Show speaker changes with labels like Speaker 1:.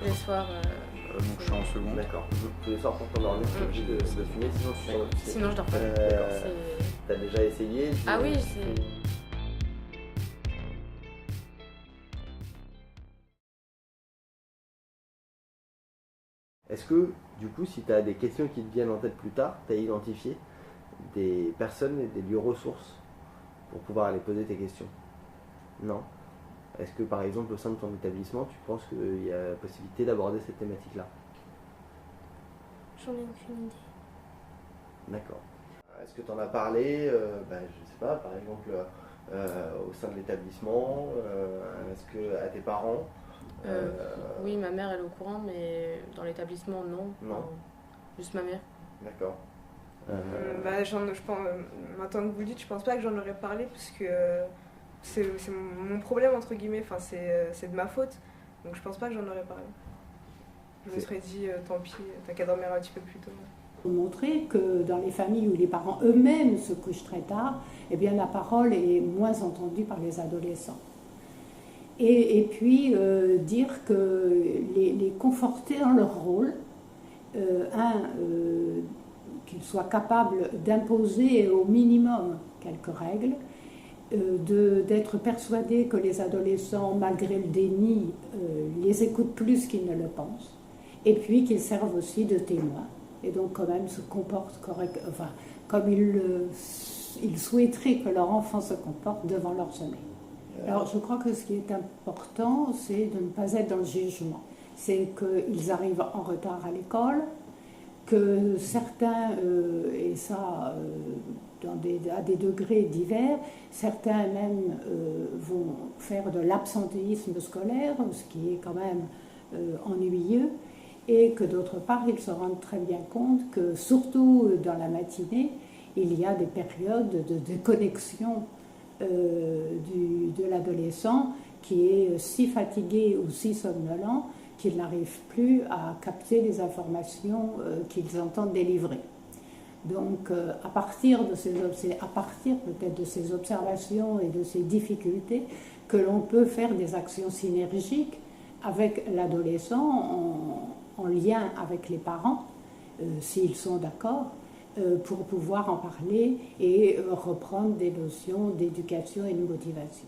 Speaker 1: Les soirs.
Speaker 2: Donc je suis en seconde.
Speaker 3: D'accord. Tous les soirs pour t'endormir, tu es obligé de fumer, sinon tu sors le
Speaker 1: Sinon, je dors pas.
Speaker 3: T'as déjà essayé?
Speaker 1: Ah oui, c'est.
Speaker 3: Est-ce que, du coup, si tu as des questions qui te viennent en tête plus tard, tu as identifié des personnes et des lieux ressources pour pouvoir aller poser tes questions? Non? Est-ce que, par exemple, au sein de ton établissement, tu penses qu'il y a la possibilité d'aborder cette thématique-là?
Speaker 4: J'en ai aucune idée.
Speaker 3: D'accord. Est-ce que tu en as parlé, je sais pas, par exemple, au sein de l'établissement, est-ce que à tes parents?
Speaker 1: Oui, ma mère elle est au courant, mais dans l'établissement, non.
Speaker 3: Non.
Speaker 1: Enfin, juste ma mère.
Speaker 3: D'accord.
Speaker 5: Je pense, maintenant que vous le dites, je pense pas que j'en aurais parlé parce que c'est mon problème entre guillemets, enfin, c'est de ma faute, donc je pense pas que j'en aurais parlé. Je me serais dit tant pis, t'as qu'à dormir un petit peu plus tôt.
Speaker 6: Pour montrer que dans les familles où les parents eux-mêmes se couchent très tard, eh bien la parole est moins entendue par les adolescents. Et puis dire que les conforter dans leur rôle, qu'ils soient capables d'imposer au minimum quelques règles, d'être persuadés que les adolescents, malgré le déni, les écoutent plus qu'ils ne le pensent, et puis qu'ils servent aussi de témoins, et donc quand même se comportent correctement, comme ils souhaiteraient que leur enfant se comporte devant leur sommeil. Alors je crois que ce qui est important, c'est de ne pas être dans le jugement. C'est qu'ils arrivent en retard à l'école, que certains, et ça à des degrés divers, certains même vont faire de l'absentéisme scolaire, ce qui est quand même ennuyeux, et que d'autre part, ils se rendent très bien compte que surtout dans la matinée, il y a des périodes de déconnexion de l'adolescent qui est si fatigué ou si somnolent qu'il n'arrive plus à capter les informations qu'ils entendent délivrer. Donc, à partir peut-être de ces observations et de ces difficultés, que l'on peut faire des actions synergiques avec l'adolescent en lien avec les parents, s'ils sont d'accord, pour pouvoir en parler et reprendre des notions d'éducation et de motivation.